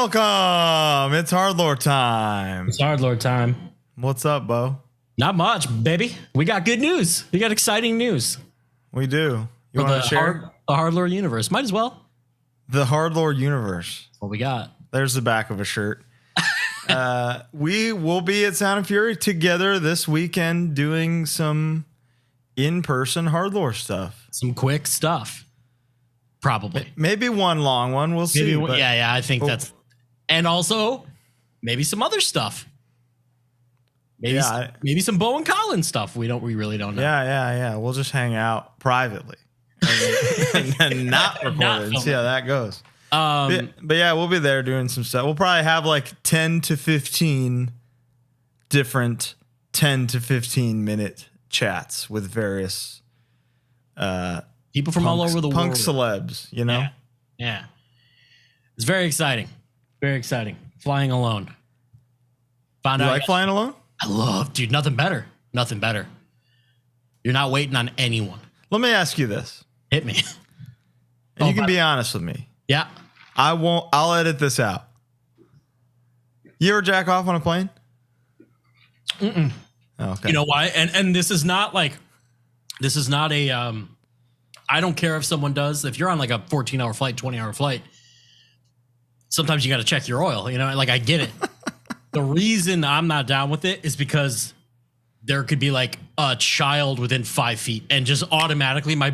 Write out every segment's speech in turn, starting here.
Welcome. It's HardLore time. It's HardLore time. What's up, Bo? Not much, baby. We got good news. We got exciting news. We do. You want to share? The HardLore universe. Might as well. The HardLore universe. What we got. There's the back of a shirt. We will be at Sound and Fury together this weekend doing some in-person HardLore stuff. Some quick stuff. Probably. Maybe one long one. We'll see. Yeah. I think that's... And also, maybe some other stuff. Maybe some Bo and Colin stuff. We really don't know. Yeah. We'll just hang out privately and not record it and see how that goes. But yeah, we'll be there doing some stuff. We'll probably have like 10 to 15 different 10 to 15 minute chats with various people from all over the world. Punk celebs, you know? Yeah. It's very exciting. Very exciting. Flying alone. You like flying alone? I love, dude, nothing better. Nothing better. You're not waiting on anyone. Let me ask you this. Hit me. And you can be honest with me. Yeah. I'll edit this out. You ever jack off on a plane? Mm-mm. Oh, okay. You know why? And this is not a I don't care if someone does. If you're on like a 14-hour flight, 20-hour flight, sometimes you got to check your oil, you know? Like, I get it. The reason I'm not down with it is because there could be like a child within 5 feet and just automatically my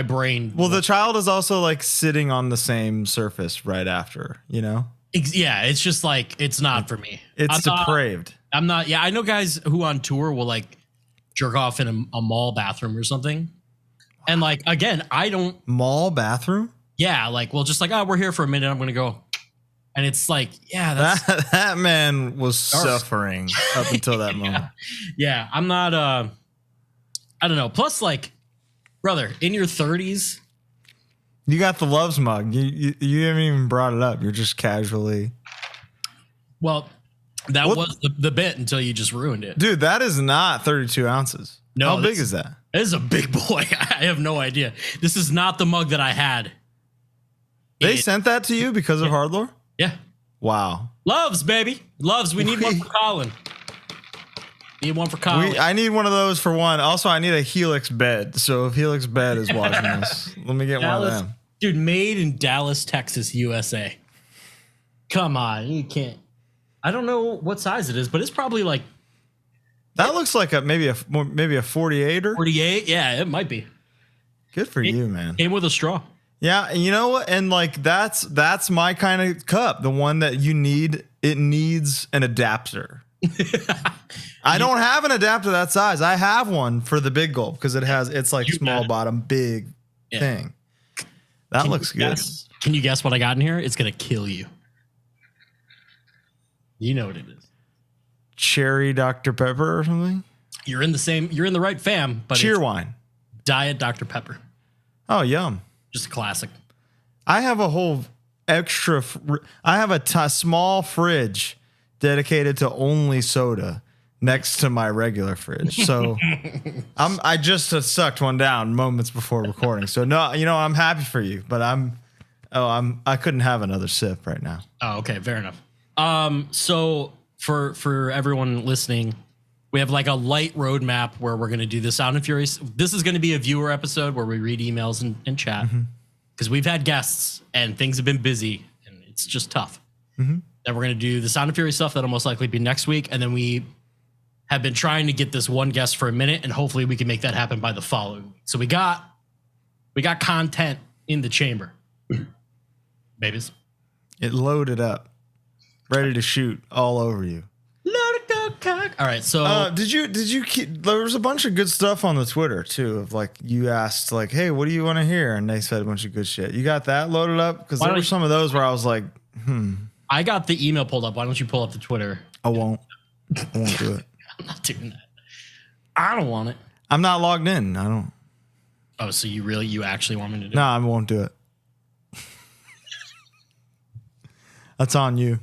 brain. Well, the child is also like sitting on the same surface right after, you know? Yeah, it's just like, it's not for me. It's depraved. I'm not. Yeah, I know guys who on tour will like jerk off in a mall bathroom or something. And like, again, I don't. Mall bathroom? Yeah, like, well, just like, oh, we're here for a minute. I'm going to go. And it's like, yeah, that's. That man was suffering up until that moment. Yeah, I'm not. I don't know. Plus, like, brother, in your 30s. You got the Loves mug. You haven't even brought it up. You're just casually. Well, that was the bit until you just ruined it. Dude, that is not 32 ounces. No. How big is that? It is a big boy. I have no idea. This is not the mug that I had. They sent that to you because of HardLore? Yeah. Wow. Loves, baby. Loves. We need one for Colin. Need one for Colin. I need one of those for one. Also, I need a Helix bed. So if Helix bed is watching this, let me get one of them. Dude, made in Dallas, Texas, USA. Come on. You can't. I don't know what size it is, but it's probably like. That looks like maybe a 48er. 48? Yeah, it might be. Good for you, man. Came with a straw. Yeah, you know what? And like that's my kind of cup. The one that you need, it needs an adapter. I don't have an adapter that size. I have one for the big gulp because it's like small bottom, big thing. That looks good. Can you guess what I got in here? It's gonna kill you. You know what it is. Cherry Dr. Pepper or something? You're in the right fam, but Cheerwine. Diet Dr. Pepper. Oh, yum. Just a classic. I have a whole extra. I have a small fridge dedicated to only soda next to my regular fridge. So I just sucked one down moments before recording. So no, I'm happy for you, but I couldn't have another sip right now. Oh, okay, fair enough. So for everyone listening, we have like a light roadmap where we're going to do the Sound and Fury. This is going to be a viewer episode where we read emails and chat because we've had guests and things have been busy and it's just tough. Then we're going to do the Sound and Fury stuff. That'll most likely be next week. And then we have been trying to get this one guest for a minute and hopefully we can make that happen by the following week. So we got content in the chamber. Babies. It loaded up, ready to shoot all over you. All right, so did you keep, there was a bunch of good stuff on the Twitter too of like you asked like, hey, what do you want to hear, and they said a bunch of good shit. You got that loaded up because there were some of those where I was like, I got the email pulled up. Why don't you pull up the Twitter? I won't do it. I'm not doing that. I don't want it. I'm not logged in. I don't. Oh, so you actually want me to do it? No, I won't do it. That's on you.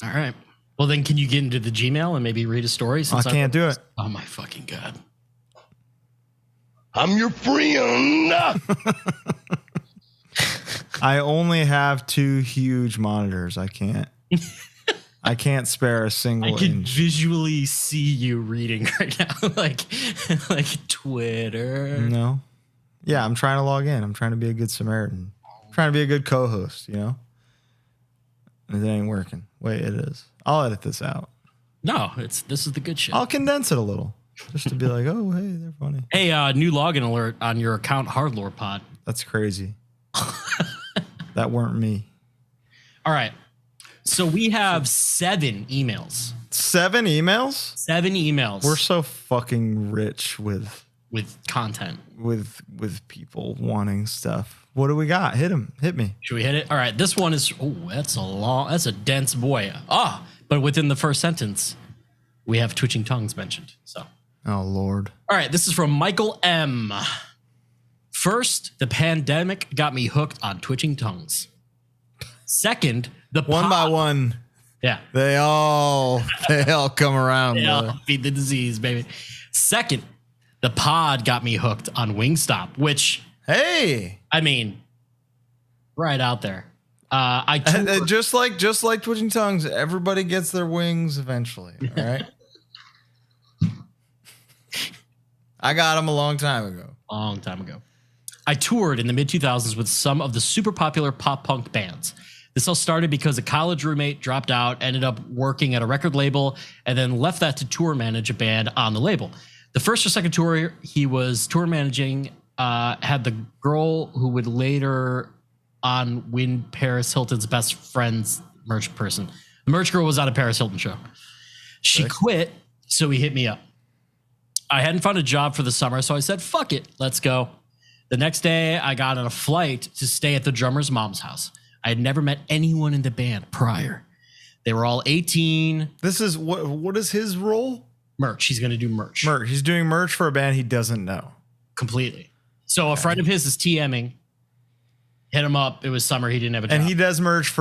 All right. Well, then can you get into the Gmail and maybe read a story? I can't do it. Oh, my fucking God. I'm your friend. I only have 2 huge monitors. I can't spare a single I can inch. visually see you reading right now, like Twitter. No. Yeah, I'm trying to log in. I'm trying to be a good Samaritan. I'm trying to be a good co-host, you know? And it ain't working. Wait, it is. I'll edit this out. No, this is the good shit. I'll condense it a little. Just to be like, oh, hey, they're funny. Hey, new login alert on your account, HardLore Pod. That's crazy. That weren't me. All right. So we have 7 emails. 7 emails? 7 emails. We're so fucking rich with content. With people wanting stuff. What do we got? Hit me. Should we hit it? All right. This one is, that's a dense boy. But within the first sentence, we have twitching tongues mentioned. So. Oh, Lord. All right. This is from Michael M. First, the pandemic got me hooked on twitching tongues. Second, one by one. Yeah. They all come around. They all beat the disease, baby. Second, the pod got me hooked on Wingstop, which, hey, I mean, right out there. Just like twitching tongues, everybody gets their wings eventually. All right. I got them a long time ago. I toured in the mid-2000s with some of the super popular pop punk bands. This all started because a college roommate dropped out, ended up working at a record label, and then left that to tour manage a band on the label. The first or second tour he was tour managing had the girl who would later on win Paris Hilton's best friend's merch person. The merch girl was on a Paris Hilton show. She quit, so he hit me up. I hadn't found a job for the summer, so I said, fuck it, let's go. The next day, I got on a flight to stay at the drummer's mom's house. I had never met anyone in the band prior. They were all 18. This is what is his role? Merch. He's going to do merch. He's doing merch for a band he doesn't know. Completely. So a friend of his is TMing. Hit him up. It was summer. He didn't have a job. And he does merch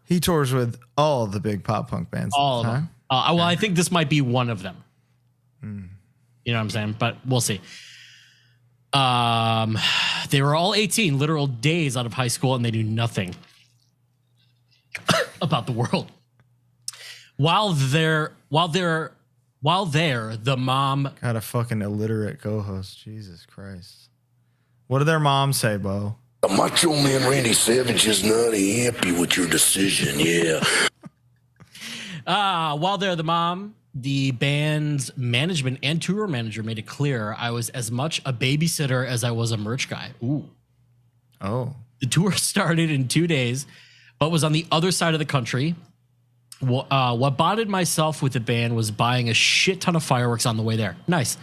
he tours with all the big pop punk bands. All of them. Well, I think this might be one of them. You know what I'm saying? But we'll see. They were all 18, literal days out of high school, and they knew nothing about the world. While there, the mom got a fucking illiterate co-host. Jesus Christ. What did their mom say, Bo? The Macho Man Randy Savage is not happy with your decision, yeah. While there, the mom, the band's management and tour manager made it clear I was as much a babysitter as I was a merch guy. Ooh. Oh. The tour started in 2 days, but was on the other side of the country. What bonded myself with the band was buying a shit ton of fireworks on the way there. Nice.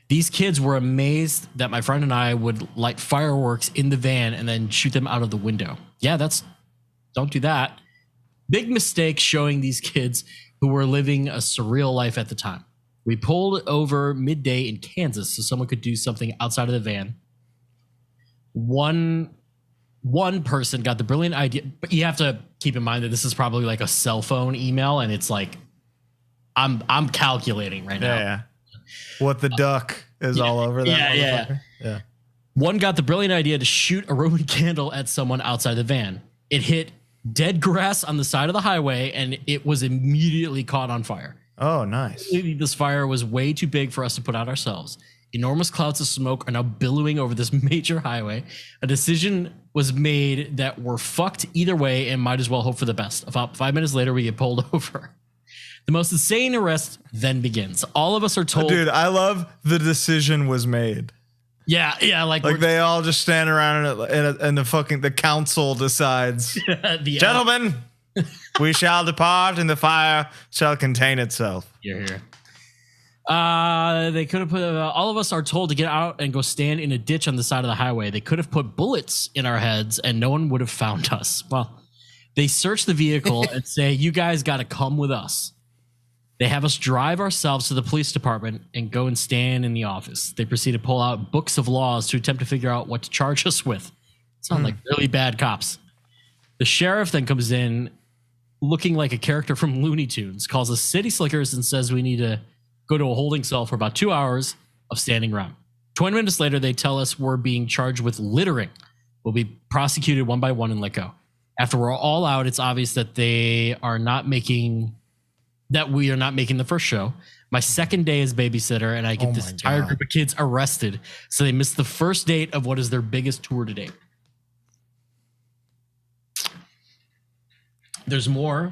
These kids were amazed that my friend and I would light fireworks in the van and then shoot them out of the window. Yeah, don't do that. Big mistake showing these kids who were living a surreal life at the time. We pulled over midday in Kansas so someone could do something outside of the van. One person got the brilliant idea, but you have to keep in mind that this is probably like a cell phone email, and it's like I'm calculating right now. Yeah. What the duck is all over that. Yeah. One got the brilliant idea to shoot a Roman candle at someone outside the van. It hit dead grass on the side of the highway, and it was immediately caught on fire. Oh, nice. This fire was way too big for us to put out ourselves. Enormous clouds of smoke are now billowing over this major highway. A decision was made that we're fucked either way and might as well hope for the best. About 5 minutes later, we get pulled over. The most insane arrest then begins. All of us are told... Dude, I love the decision was made. Yeah. Like they all just stand around and the council decides, gentlemen, we shall depart and the fire shall contain itself. You're here. They could have put... all of us are told to get out and go stand in a ditch on the side of the highway. They could have put bullets in our heads and no one would have found us. Well, they search the vehicle and say, you guys got to come with us. They have us drive ourselves to the police department and go and stand in the office. They proceed to pull out books of laws to attempt to figure out what to charge us with. Sound like really bad cops. The sheriff then comes in looking like a character from Looney Tunes, calls us city slickers and says we need to go to a holding cell for about 2 hours of standing around. 20 minutes later, they tell us we're being charged with littering. will be prosecuted one by one and let go. After we're all out, it's obvious that we are not making the first show. My second day as babysitter, and I get this entire group of kids arrested. So they missed the first date of what is their biggest tour to date. There's more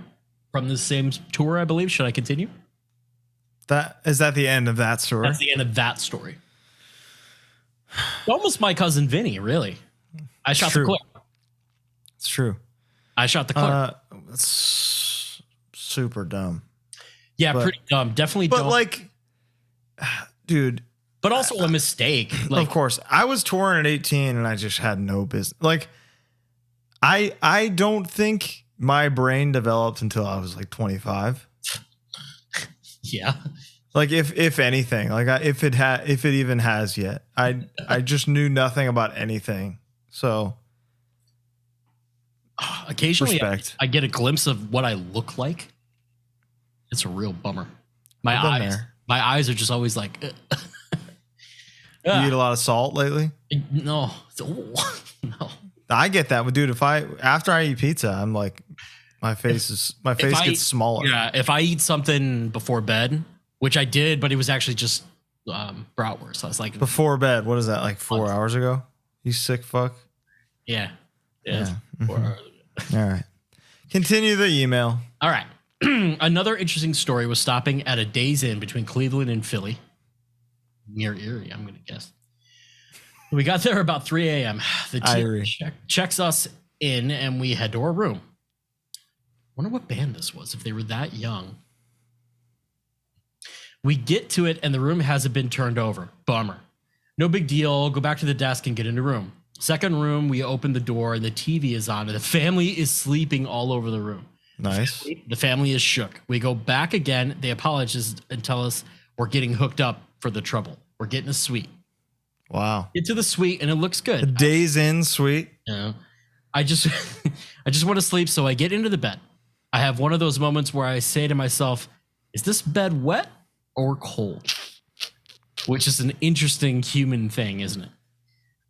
from the same tour, I believe. Should I continue? Is that the end of that story? That's the end of that story. Almost my cousin Vinny, really. I shot the clip. It's true. I shot the clip. It's super dumb. Yeah, pretty dumb. Definitely but dumb. Like, dude. But also a mistake. Like, of course. I was touring at 18 and I just had no business. Like, I don't think my brain developed until I was like 25. Yeah. Like if anything, like if it even has yet, I just knew nothing about anything. So occasionally I get a glimpse of what I look like. It's a real bummer. My eyes are just always like. You eat a lot of salt lately? No, no. I get that, dude. After I eat pizza, I'm like, my face gets smaller. Yeah, if I eat something before bed, which I did, but it was actually just bratwurst. So I was like, before bed. What is that? Like 4 hours ago? You sick fuck. Yeah. Mm-hmm. 4 hours ago. All right. Continue the email. All right. Another interesting story was stopping at a Days Inn between Cleveland and Philly, near Erie, I'm going to guess. We got there about 3 a.m. The team checks us in, and we head to our room. Wonder what band this was, if they were that young. We get to it, and the room hasn't been turned over. Bummer. No big deal. Go back to the desk and get in the room. Second room, we open the door, and the TV is on, and the family is sleeping all over the room. Nice. The family is shook. We go back again. They apologize and tell us we're getting hooked up for the trouble. We're getting a suite. Wow. Get to the suite and it looks good. A Days Inn suite. Yeah. I just want to sleep, so I get into the bed. I have one of those moments where I say to myself, is this bed wet or cold? Which is an interesting human thing, isn't it?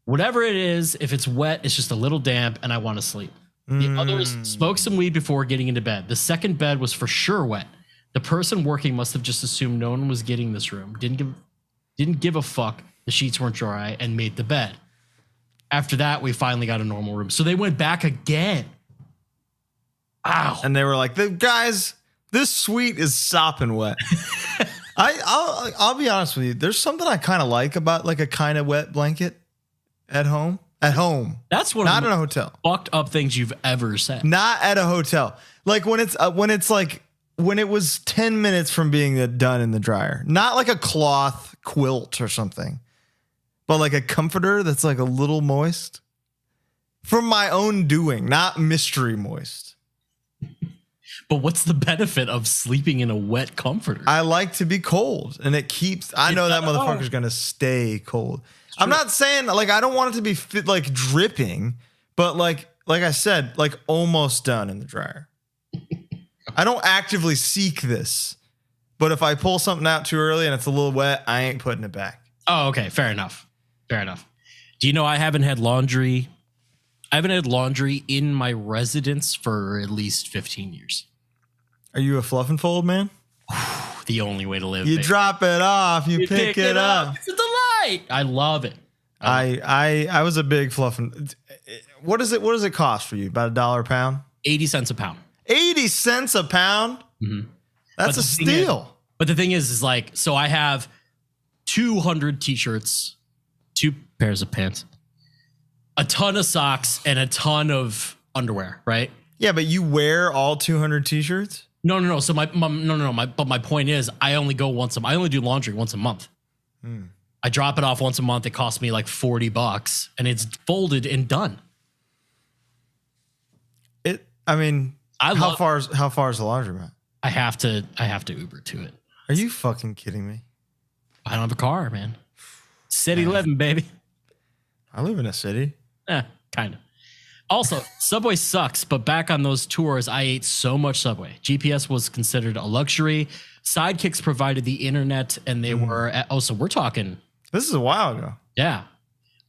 Whatever it is, if it's wet, it's just a little damp and I want to sleep. The others smoked some weed before getting into bed. The second bed was for sure wet. The person working must have just assumed no one was getting this room. Didn't give a fuck. The sheets weren't dry and made the bed. After that, we finally got a normal room. So they went back again. Ow. And they were like, guys, this suite is sopping wet. I'll be honest with you. There's something I kind of like about like a kind of wet blanket at home. At home. That's one not of in a hotel. Fucked up things you've ever said. Not at a hotel. Like when it was 10 minutes from being done in the dryer. Not like a cloth quilt or something, but like a comforter that's like a little moist. From my own doing, not mystery moist. But what's the benefit of sleeping in a wet comforter? I like to be cold, and I know that motherfucker's gonna stay cold. I'm not saying like I don't want it to be like dripping, but like I said, like almost done in the dryer. I don't actively seek this, but if I pull something out too early and it's a little wet, I ain't putting it back. Oh, okay, fair enough. Fair enough. Do you know I haven't had laundry in my residence for at least 15 years. Are you a fluff and fold man? The only way to live. You drop it off, you pick it up. It's a delight. I love it. I was a big fluff and what does it cost for you? About $1 a pound? 80 cents a pound. 80 cents a pound? Mm-hmm. That's a steal. But the thing is like, so I have 200 t-shirts, 2 pairs of pants, a ton of socks, and a ton of underwear, right? Yeah, but you wear all 200 t-shirts? No. So my point is, I only do laundry once a month. I drop it off once a month. It costs me like $40, and it's folded and done. How far is the laundromat? I have to Uber to it. Are you fucking kidding me? I don't have a car, man. City living, baby. I live in a city. Kind of. Also, Subway sucks, but back on those tours, I ate so much Subway. GPS was considered a luxury. Sidekicks provided the internet, and they were so we're talking. This is a while ago. Yeah.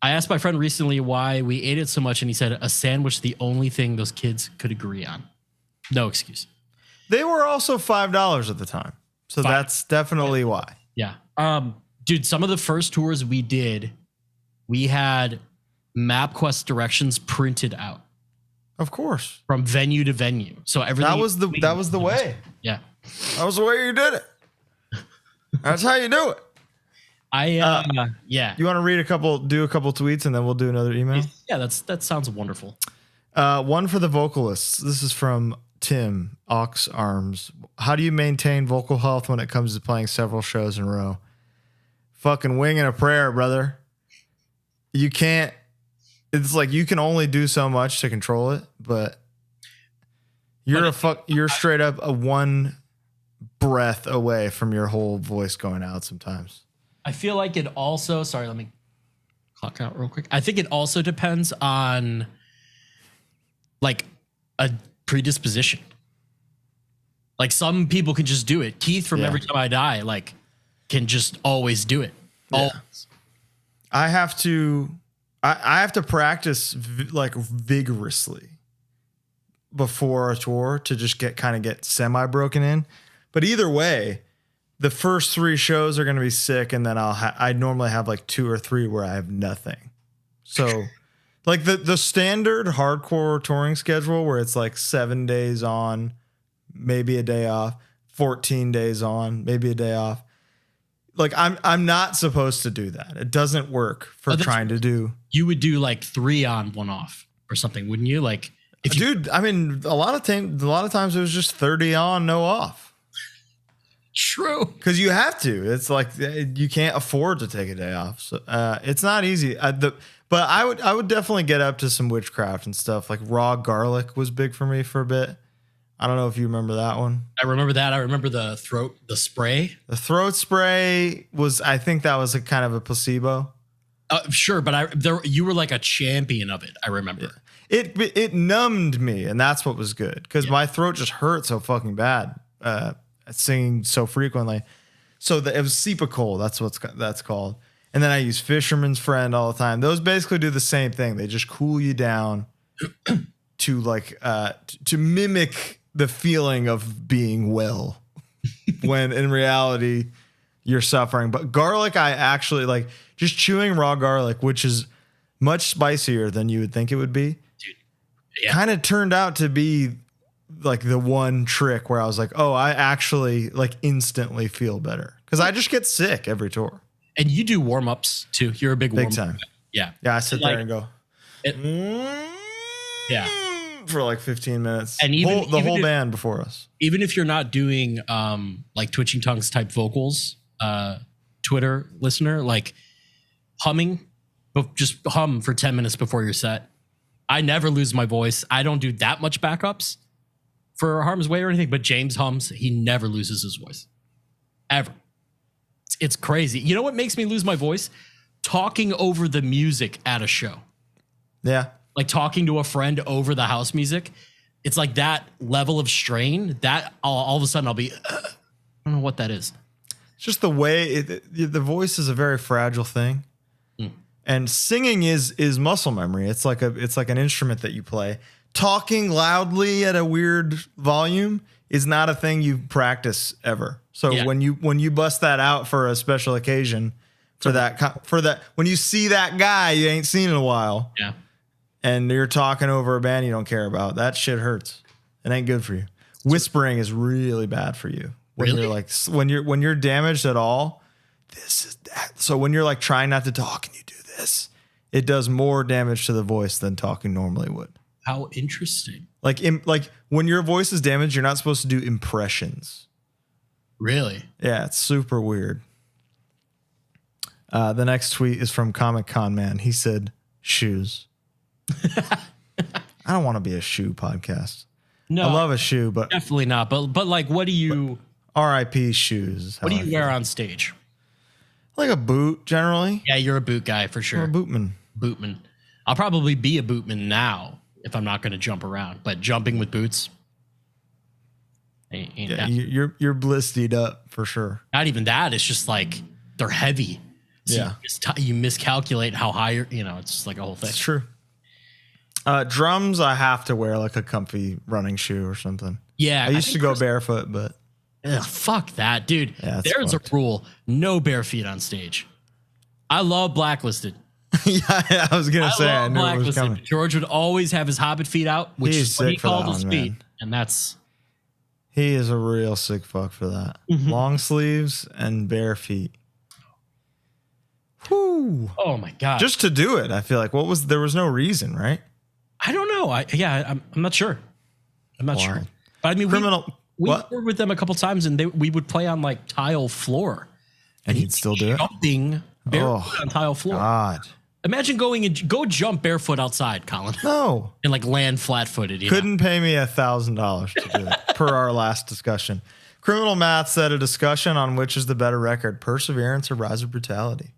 I asked my friend recently why we ate it so much, and he said a sandwich the only thing those kids could agree on. No excuse. They were also $5 at the time. So that's definitely why. Yeah. Dude, some of the first tours we did, we had MapQuest directions printed out. Of course. From venue to venue. So everything that was the way. Yeah. That was the way you did it. That's how you do it. Yeah. You want to do a couple tweets and then we'll do another email? Yeah, that sounds wonderful. One for the vocalists. This is from Tim Ox Arms. How do you maintain vocal health when it comes to playing several shows in a row? Fucking wing and a prayer, brother. You can't. It's like you can only do so much to control it, but you're straight up a one breath away from your whole voice going out sometimes. I feel like it also, sorry, let me clock out real quick. I think it also depends on like a predisposition. Like some people can just do it. Keith from Every Time I Die, like can just always do it. Yeah. Always. I have to practice like vigorously before a tour to just get semi broken in. But either way, the first 3 shows are going to be sick. And then I normally have like 2 or 3 where I have nothing. So like the standard hardcore touring schedule where it's like 7 days on, maybe a day off, 14 days on, maybe a day off. Like I'm not supposed to do that. It doesn't work for trying to do. You would do like 3 on, 1 off or something, wouldn't you? Like dude, I mean, a lot of times it was just 30 on, no off. True. Because you have to. It's like you can't afford to take a day off. So it's not easy. But I would definitely get up to some witchcraft and stuff. Like raw garlic was big for me for a bit. I don't know if you remember that one. I remember that. I remember the spray. The throat spray was, I think that was a kind of a placebo. Sure, but you were like a champion of it. I remember. Yeah. It numbed me, and that's what was good because my throat just hurt so fucking bad. Singing so frequently. So it was Cepacol. That's called. And then I use Fisherman's Friend all the time. Those basically do the same thing. They just cool you down to like to mimic the feeling of being well when in reality you're suffering. But garlic, I actually like just chewing raw garlic, which is much spicier than you would think it would be. Dude, kind of turned out to be like the one trick where I was like, oh, I actually like instantly feel better because I just get sick every tour. And you do warm ups too. You're a big warm-up time. Guy. Yeah. Yeah. I sit there and go, for like 15 minutes. And even the whole band before us. Even if you're not doing like twitching tongues type vocals, Twitter listener, like humming, just hum for 10 minutes before your set. I never lose my voice. I don't do that much backups for Harm's Way or anything, but James hums. He never loses his voice. Ever. It's crazy. You know what makes me lose my voice? Talking over the music at a show. Yeah. Like talking to a friend over the house music. It's like that level of strain that all of a sudden I'll be, I don't know what that is. It's just the way the voice is a very fragile thing. And singing is muscle memory. It's like an instrument that you play. Talking loudly at a weird volume is not a thing you practice ever. So when you bust that out for a special occasion, for that when you see that guy you ain't seen in a while, and you're talking over a band you don't care about, that shit hurts. It ain't good for you. Whispering is really bad for you. When you're like when you're damaged at all, this is that. So when you're like trying not to talk and you do this, it does more damage to the voice than talking normally would. How interesting. Like when your voice is damaged, you're not supposed to do impressions. Really? Yeah, it's super weird. The next tweet is from Comic Con Man. He said, shoes. I don't want to be a shoe podcast. No, I love a shoe, but definitely not. But like, what do you? R.I.P. shoes. What do you wear on stage? Like a boot, generally. Yeah, you're a boot guy for sure. I'm a bootman. Bootman. I'll probably be a bootman now if I'm not going to jump around. But jumping with boots. You're blistered up for sure. Not even that. It's just like they're heavy. Yeah. You miscalculate how high you're, it's just like a whole thing. It's true. Drums, I have to wear like a comfy running shoe or something. Yeah. I used to go barefoot, but fuck that, dude. Yeah, There's a rule: no bare feet on stage. I love Blacklisted. Yeah, I was gonna say I knew it was coming. George would always have his Hobbit feet out, which is what he called his feet, and that's. He is a real sick fuck for that. Mm-hmm. Long sleeves and bare feet. Whew. Oh my god! Just to do it, I feel like there was no reason, right? I don't know. I'm not sure. I'm not sure. But I mean, we toured with them a couple times, and we would play on like tile floor, and he'd still do it. Jumping barefoot on tile floor. God. Imagine go jump barefoot outside, Colin. No. And like land flat-footed. Couldn't pay me $1,000 to do it, per our last discussion. Criminal Math said a discussion on which is the better record, Perseverance or Rise of Brutality.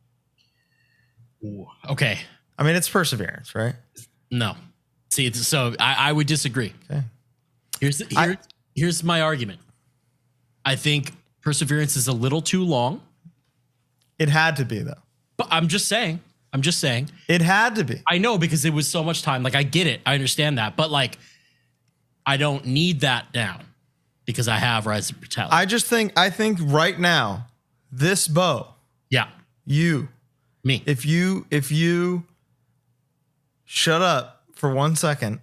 Ooh, okay. I mean, it's Perseverance, right? No. See, so I would disagree. Okay. Here's my argument. I think Perseverance is a little too long. It had to be, though. But I'm just saying. It had to be. I know, because it was so much time. Like, I get it. I understand that. But, like, I don't need that now because I have Rise of Brutality. I think right now, this Bo. Yeah. Me. If you shut up for 1 second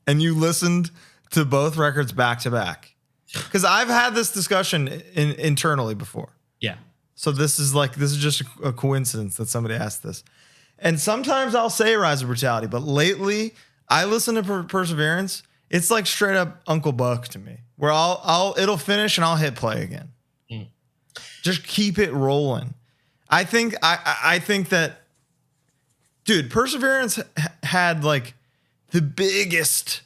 and you listened to both records back to back, because I've had this discussion internally before. Yeah. So this is just a coincidence that somebody asked this. And sometimes I'll say Rise of Brutality, but lately I listen to Perseverance. It's like straight up Uncle Buck to me, where it'll finish and I'll hit play again. Just keep it rolling. I think that, dude, Perseverance had like the biggest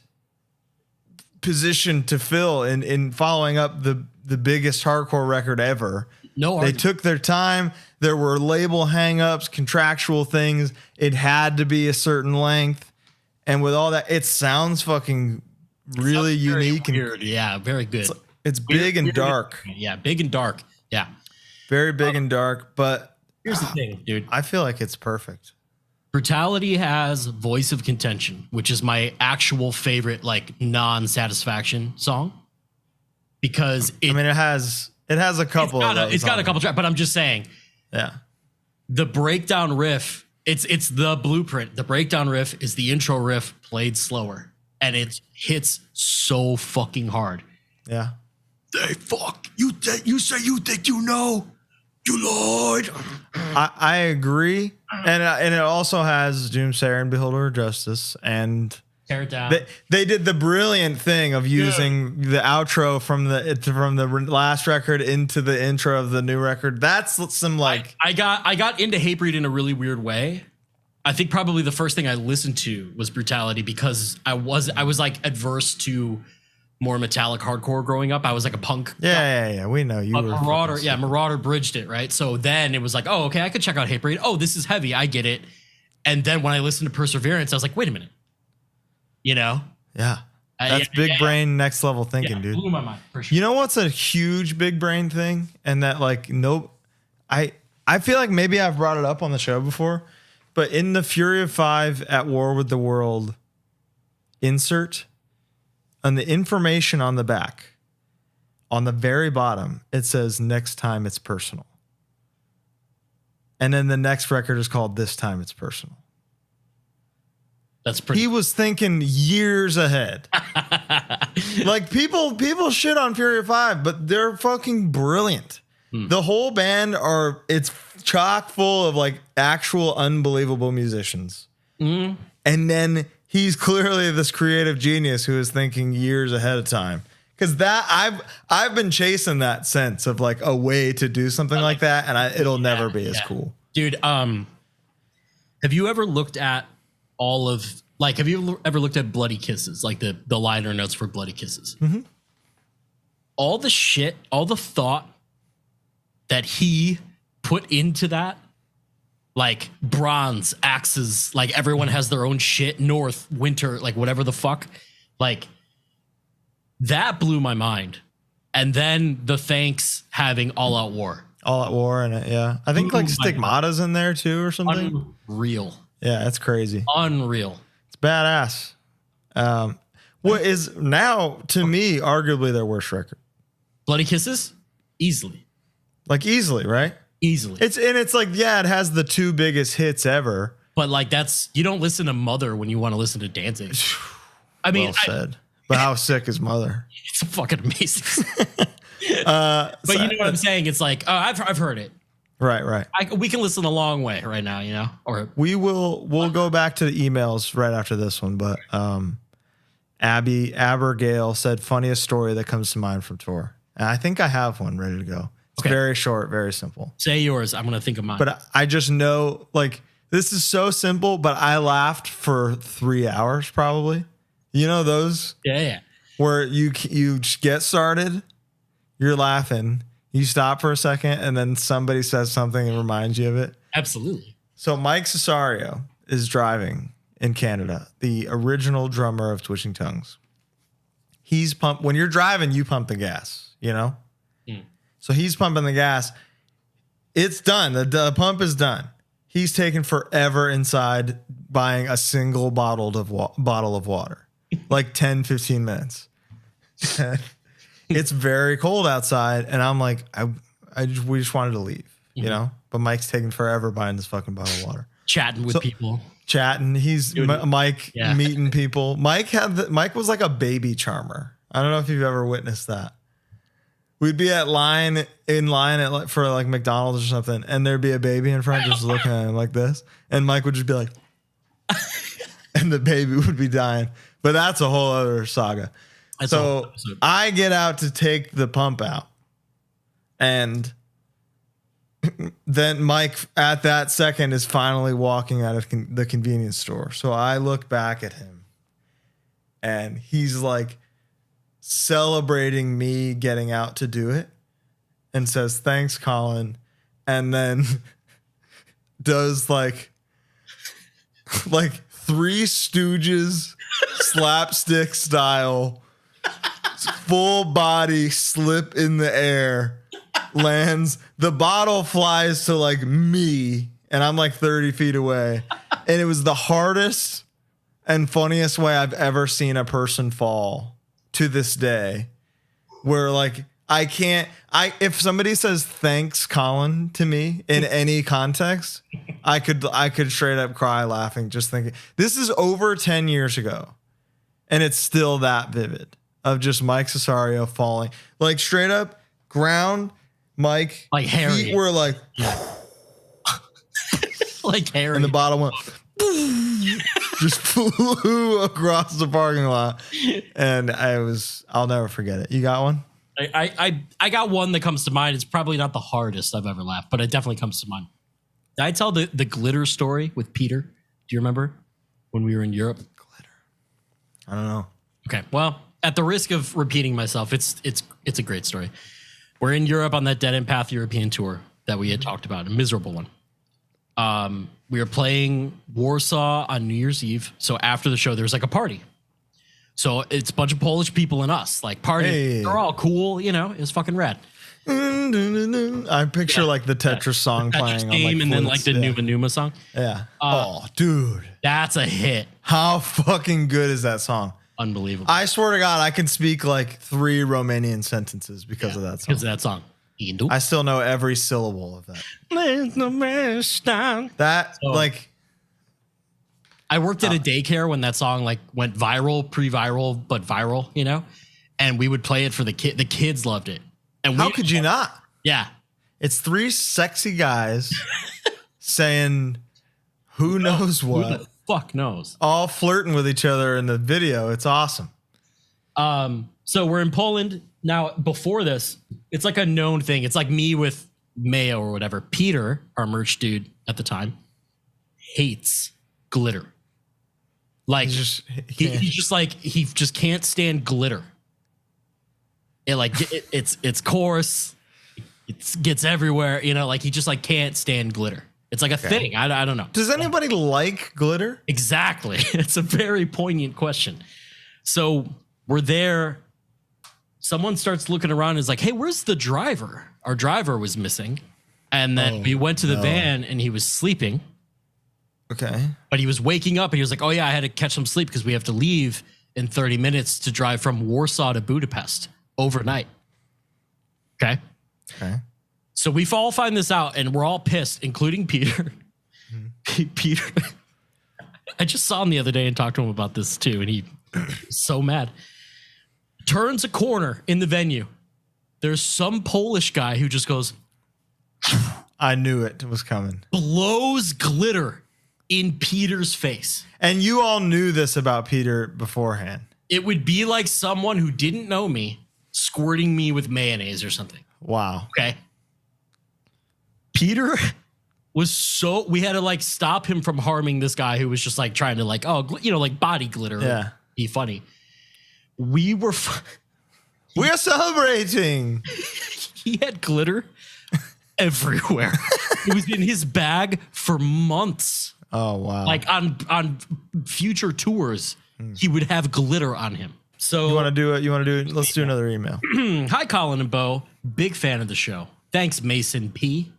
position to fill in following up the biggest hardcore record ever. No, they took their time. There were label hangups, contractual things. It had to be a certain length, and with all that, it sounds fucking really unique and weird. Yeah, very good. It's big and dark. Yeah, big and dark. Yeah, very big and dark. But here's the thing, dude. I feel like it's perfect. Brutality has Voice of Contention, which is my actual favorite, like, non-satisfaction song, because it has a couple of those. It's got a couple tracks, but I'm just saying. Yeah. The breakdown riff, it's the blueprint. The breakdown riff is the intro riff played slower, and it hits so fucking hard. Yeah. They fuck you. You say you think you know, you Lord. I agree, and it also has Doomsayer and Beholder of Justice, and Tear It Down. They did the brilliant thing of using the outro from the last record into the intro of the new record. That's some like I got into Hatebreed in a really weird way. I think probably the first thing I listened to was Brutality, because I was like adverse to more metallic hardcore growing up. I was like a punk. Yeah. We know you. Marauder bridged it, right? So then it was like, oh, okay, I could check out Hatebreed. Oh, this is heavy. I get it. And then when I listened to Perseverance, I was like, wait a minute. You know? Yeah. That's big brain, next level thinking, dude. Blew my mind, for sure. You know what's a huge big brain thing? And that I feel like maybe I've brought it up on the show before, but in the Fury of Five at War with the World insert, on the information on the back, on the very bottom, it says next time it's personal. And then the next record is called This Time It's Personal. That's pretty. He was thinking years ahead. Like people shit on Fury of Five, but they're fucking brilliant. The whole band it's chock full of like actual unbelievable musicians. And then he's clearly this creative genius who is thinking years ahead of time. Because that I've been chasing that sense of like a way to do something like that, and it'll never be as cool, dude. Have you ever looked at have you ever looked at Bloody Kisses, like the liner notes for Bloody Kisses? Mm-hmm. All the shit, all the thought that he put into that, like bronze, axes, like everyone has their own shit, north, winter, like whatever the fuck, like that blew my mind. And then the Thanks having All Out War. All at War in it. Yeah, I think like Stigmata's in there too or something. Unreal. Yeah, that's crazy. Unreal. It's badass. What is now to me arguably their worst record? Bloody Kisses, easily. Like easily, right? Easily. It's like, yeah, it has the 2 biggest hits ever. But like you don't listen to Mother when you want to listen to Danzig. I mean, well said. But how sick is Mother? It's fucking amazing. But you know what I'm saying? It's like, oh, I've heard it. Right. We can listen a long way right now, you know? Or we'll go back to the emails right after this one, but Abigail said funniest story that comes to mind from tour. And I think I have one ready to go. It's very short, very simple. Say yours. I'm going to think of mine. But I just know, like, this is so simple, but I laughed for 3 hours probably. You know those? Yeah. Where you get started, you're laughing, you stop for a second, and then somebody says something and reminds you of it. Absolutely. So Mike Cesario is driving in Canada, the original drummer of Twitching Tongues. He's when you're driving, you pump the gas, you know? So he's pumping the gas. It's done. The pump is done. He's taken forever inside buying a single bottle of water, like 10, 15 minutes. It's very cold outside. And I'm like, we just wanted to leave, you know, but Mike's taking forever buying this fucking bottle of water. Chatting with people. He's Mike meeting people. Mike was like a baby charmer. I don't know if you've ever witnessed that. We'd be in line at for like McDonald's or something, and there'd be a baby in front just looking at him like this, and Mike would just be like, and the baby would be dying. But that's a whole other saga. So I get out to take the pump out, and then Mike at that second is finally walking out of the convenience store. So I look back at him, and he's like celebrating me getting out to do it and says, "Thanks, Colin." And then does like Three Stooges slapstick style full body slip in the air, lands, the bottle flies to like me, and I'm like 30 feet away. And it was the hardest and funniest way I've ever seen a person fall to this day, where like if somebody says "thanks, Colin" to me in any context, I could straight up cry laughing just thinking. This is over 10 years ago, and it's still that vivid of just Mike Cesario falling like straight up ground. Mike, like Harry, feet were like like Harry, and the bottle went just flew across the parking lot, and I'll never forget it. You got one? I got one that comes to mind. It's probably not the hardest I've ever laughed, but it definitely comes to mind. Did I tell the glitter story with Peter? Do you remember when we were in Europe? Glitter. I don't know. Okay, well, at the risk of repeating myself, it's a great story. We're in Europe on that Dead End Path European tour that we had talked about, a miserable one. We were playing Warsaw on New Year's Eve. So after the show, there's like a party. So it's a bunch of Polish people and us, like partying. Hey. They're all cool, you know, it's fucking rad. I picture like the Tetris song playing on like and then like the Numa Numa song. Yeah. Oh, dude. That's a hit. How fucking good is that song? Unbelievable. I swear to God, I can speak like 3 Romanian sentences because of that song. Because of that song. I still know every syllable of that. I worked at a daycare when that song like went viral, pre-viral, but viral, you know? And we would play it for the kid. The kids loved it. And how could you not? Yeah. It's 3 sexy guys saying who knows what. Who the fuck knows? All flirting with each other in the video. It's awesome. So we're in Poland. Now, before this, it's like a known thing. It's like me with Mayo or whatever. Peter, our merch dude at the time, hates glitter. Like he just can't stand glitter. It's coarse. It gets everywhere. You know, like he just like can't stand glitter. It's like a thing. I don't know. Does anybody like glitter? Exactly. It's a very poignant question. So we're there. Someone starts looking around and is like, "Hey, where's the driver? Our driver was missing." And then we went to the van and he was sleeping. Okay. But he was waking up and he was like, oh, yeah, I had to catch some sleep because we have to leave in 30 minutes to drive from Warsaw to Budapest overnight. Okay. So we all find this out and we're all pissed, including Peter. Peter, I just saw him the other day and talked to him about this too. And he was so mad. Turns a corner in the venue. There's some Polish guy who just goes, I knew it was coming. Blows glitter in Peter's face. And you all knew this about Peter beforehand. It would be like someone who didn't know me squirting me with mayonnaise or something. Wow. Okay. Peter was we had to like stop him from harming this guy who was just like trying to like, like body glitter. Yeah. Be funny. We're celebrating. He had glitter everywhere. It was in his bag for months. Oh, wow. Like on future tours, he would have glitter on him. So you want to do it? Let's do another email. Hi, Colin and Bo. Big fan of the show. Thanks, Mason P.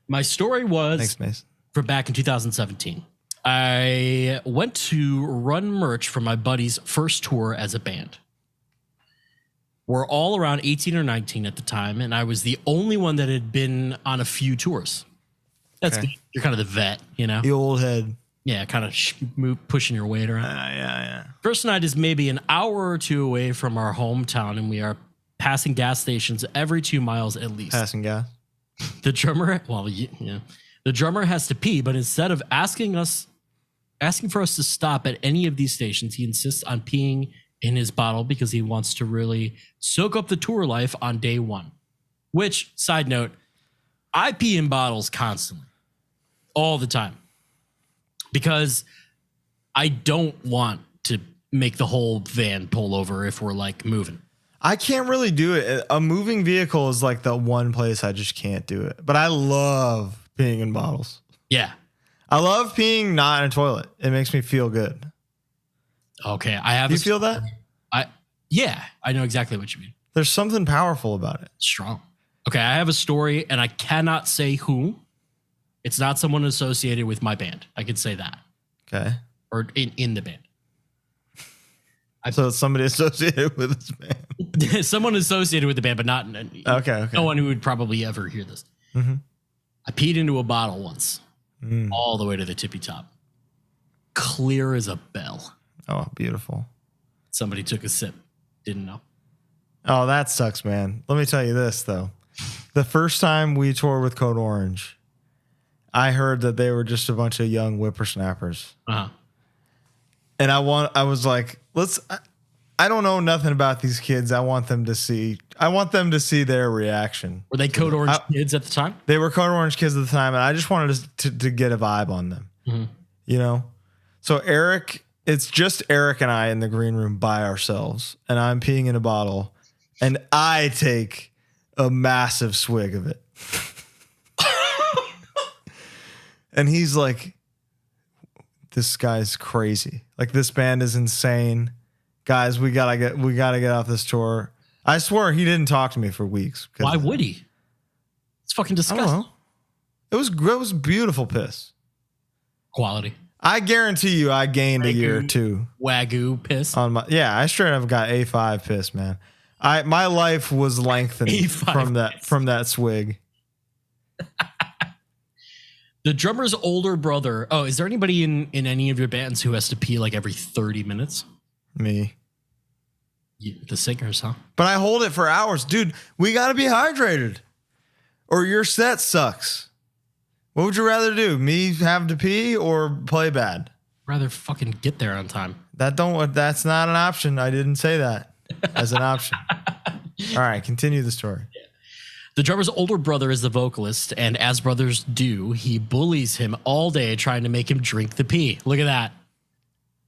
My story was Thanks, Mason. From back in 2017. I went to run merch for my buddy's first tour as a band. We're all around 18 or 19 at the time, and I was the only one that had been on a few tours. That's good. You're kind of the vet, you know? The old head. Yeah, kind of pushing your weight around. Yeah. First night is maybe an hour or two away from our hometown, and we are passing gas stations every 2 miles at least. Passing gas. The drummer, the drummer has to pee, but instead of asking for us to stop at any of these stations, he insists on peeing in his bottle because he wants to really soak up the tour life on day one. Which, side note, I pee in bottles constantly, all the time, because I don't want to make the whole van pull over if we're like moving. I can't really do it. A moving vehicle is like the one place I just can't do it. But I love peeing in bottles. Yeah. I love peeing not in a toilet. It makes me feel good. Okay. I have. Do you feel that? Yeah, I know exactly what you mean. There's something powerful about it. Strong. Okay. I have a story and I cannot say who. It's not someone associated with my band. I could say that. Okay. Or in the band. So it's somebody associated with this band. Someone associated with the band, but not okay. No one who would probably ever hear this. Mm-hmm. I peed into a bottle once, all the way to the tippy top. Clear as a bell. Oh, beautiful. Somebody took a sip. Didn't know. Oh, that sucks, man. Let me tell you this, though. The first time we toured with Code Orange, I heard that they were just a bunch of young whippersnappers. Uh-huh. And I was like, I don't know nothing about these kids. I want them to see their reaction. Were they Code Orange kids at the time? They were Code Orange kids at the time, and I just wanted to get a vibe on them. Mm-hmm. You know? So it's just Eric and I in the green room by ourselves, and I'm peeing in a bottle, and I take a massive swig of it. And he's like, this guy's crazy. Like, this band is insane. Guys, we gotta get off this tour. I swear he didn't talk to me for weeks. Why would he? It's fucking disgusting. I don't know. It was beautiful piss. Quality. I guarantee you I gained a year or two. Wagyu piss. I straight up got A5 piss, man. My life was lengthened from that swig. The drummer's older brother. Oh, is there anybody in any of your bands who has to pee like every 30 minutes? Me. The singers, huh? But I hold it for hours. Dude, we got to be hydrated or your set sucks. What would you rather do? Me have to pee or play bad? Rather fucking get there on time. That's not an option. I didn't say that as an option. All right, continue the story. Yeah. The drummer's older brother is the vocalist, and as brothers do, he bullies him all day trying to make him drink the pee. Look at that.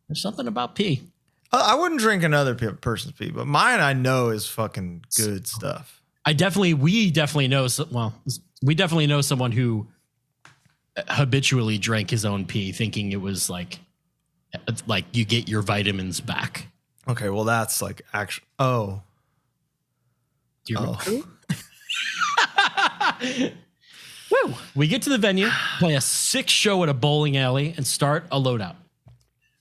There's something about pee. I wouldn't drink another person's pee, but mine I know is fucking good stuff. We definitely know someone who habitually drank his own pee thinking it was like you get your vitamins back. Okay, well that's like actually. Oh. Do you remember? Woo! We get to the venue, play a sick show at a bowling alley, and start a loadout.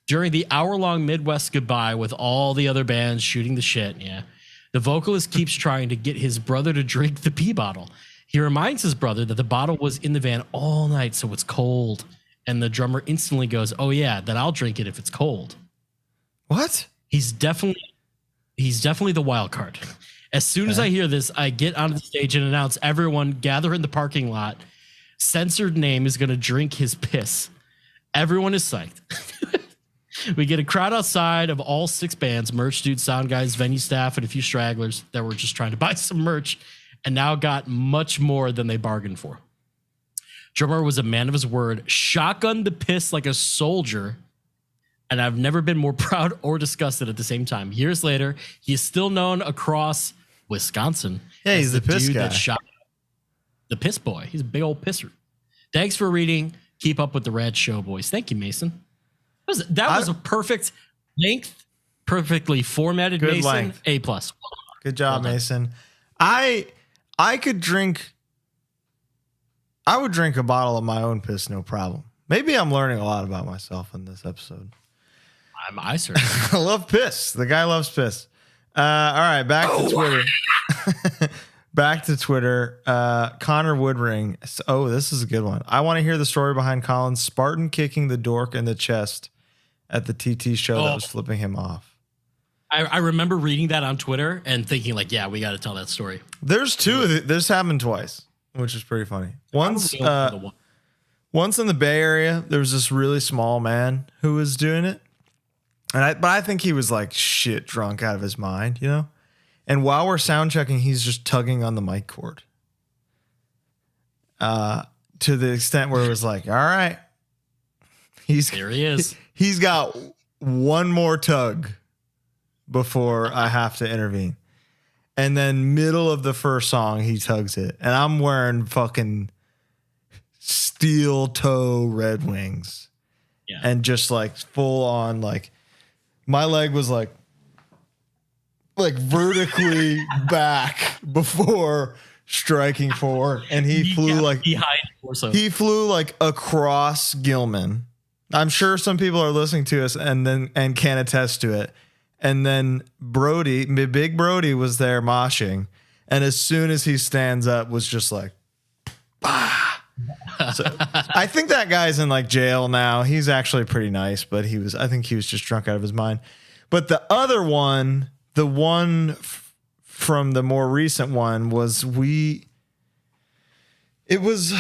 During the hour-long Midwest goodbye with all the other bands shooting the shit, the vocalist keeps trying to get his brother to drink the pee bottle. He reminds his brother that the bottle was in the van all night, so it's cold. And the drummer instantly goes, "Oh yeah, then I'll drink it if it's cold." What? He's definitely the wild card. As soon as I hear this, I get onto the stage and announce, "Everyone gather in the parking lot. Censored name is going to drink his piss." Everyone is psyched. We get a crowd outside of all 6 bands, merch dudes, sound guys, venue staff, and a few stragglers that were just trying to buy some merch and now got much more than they bargained for. Drummer was a man of his word, shotgunned the piss like a soldier, and I've never been more proud or disgusted at the same time. Years later, he is still known across Wisconsin. Yeah, he's the piss dude guy. that shot the piss boy. He's a big old pisser. Thanks for reading. Keep up with the rad show, boys. Thank you, Mason. That was a perfect length, perfectly formatted. Good Mason. length. A+. Good job, Well done. Mason. I would drink a bottle of my own piss, no problem. Maybe I'm learning a lot about myself in this episode. I certainly. I love piss. The guy loves piss. All right, back to Twitter. Back to Twitter. Connor Woodring. Oh, this is a good one. I want to hear the story behind Colin's Spartan kicking the dork in the chest at the TT show that was flipping him off. I remember reading that on Twitter and thinking, like, yeah, we got to tell that story. There's two. This happened twice, which is pretty funny. Once in the Bay Area, there was this really small man who was doing it. But I think he was like shit drunk out of his mind, you know? And while we're sound checking, he's just tugging on the mic cord. To the extent where it was like, all right. There he is. He's got one more tug before I have to intervene. And then middle of the first song, he tugs it. And I'm wearing fucking steel toe Red Wings. Yeah. And just like full on, like my leg was like vertically back before striking forward. And he flew like behind torso. He flew like across Gilman. I'm sure some people are listening to us and can attest to it. And then Brody, Big Brody was there moshing. And as soon as he stands up was just like, bah. So I think that guy's in like jail now. He's actually pretty nice, but I think he was just drunk out of his mind. But the other one, the one from the more recent one was it was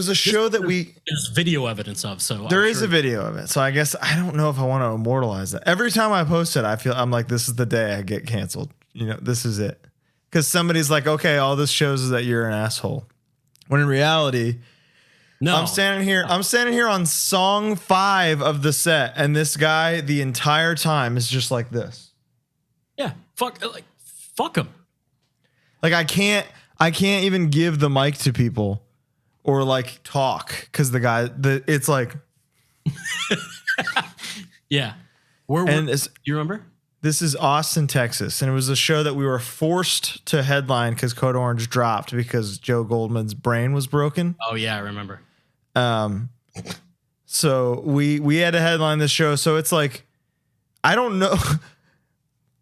a show that there's video evidence of, so there is a video of it. So I guess I don't know if I want to immortalize that. Every time I post it, I'm like, this is the day I get canceled. You know, this is it. Because somebody's like, okay, all this shows is that you're an asshole. When in reality, no, I'm standing here on song 5 of the set, and this guy the entire time is just like this. Yeah, fuck him. Like I can't even give the mic to people or like talk because it's like yeah. Do you remember? This is Austin, Texas, and it was a show that we were forced to headline because Code Orange dropped because Joe Goldman's brain was broken. Oh yeah, I remember. So we had to headline this show. So it's like, I don't know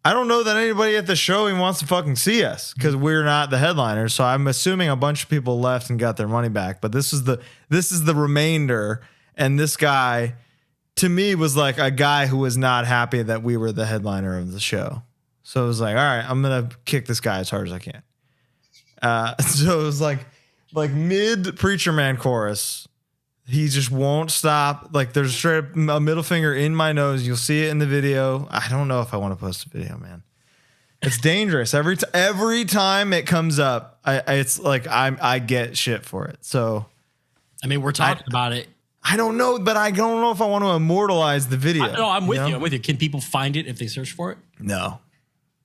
that anybody at the show even wants to fucking see us because we're not the headliners. So I'm assuming a bunch of people left and got their money back. But this is the remainder. And this guy, to me, was like a guy who was not happy that we were the headliner of the show. So it was like, all right, I'm gonna kick this guy as hard as I can. So it was like mid Preacher Man chorus. He just won't stop. Like there's straight up a middle finger in my nose. You'll see it in the video. I don't know if I want to post a video, man. It's dangerous. Every time it comes up, it's like I get shit for it. So, I mean, we're talking about it. I don't know, but I don't know if I want to immortalize the video. No, I'm with you. I'm with you. Can people find it if they search for it? No.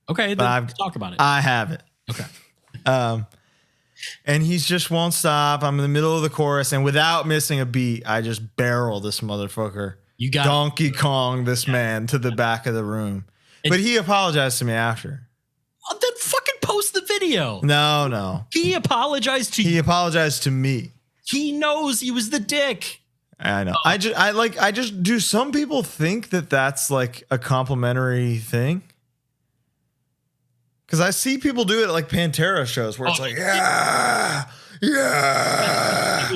Okay, then let's talk about it. I have it. Okay. And he just won't stop. I'm in the middle of the chorus, and without missing a beat, I just barrel this motherfucker. You got Donkey Kong this man to the back of the room. But he apologized to me after. Well, then fucking post the video. No. He apologized to you. He apologized to me. He knows he was the dick. I know. I just do some people think that that's like a complimentary thing? Because I see people do it at like Pantera shows where it's like, yeah.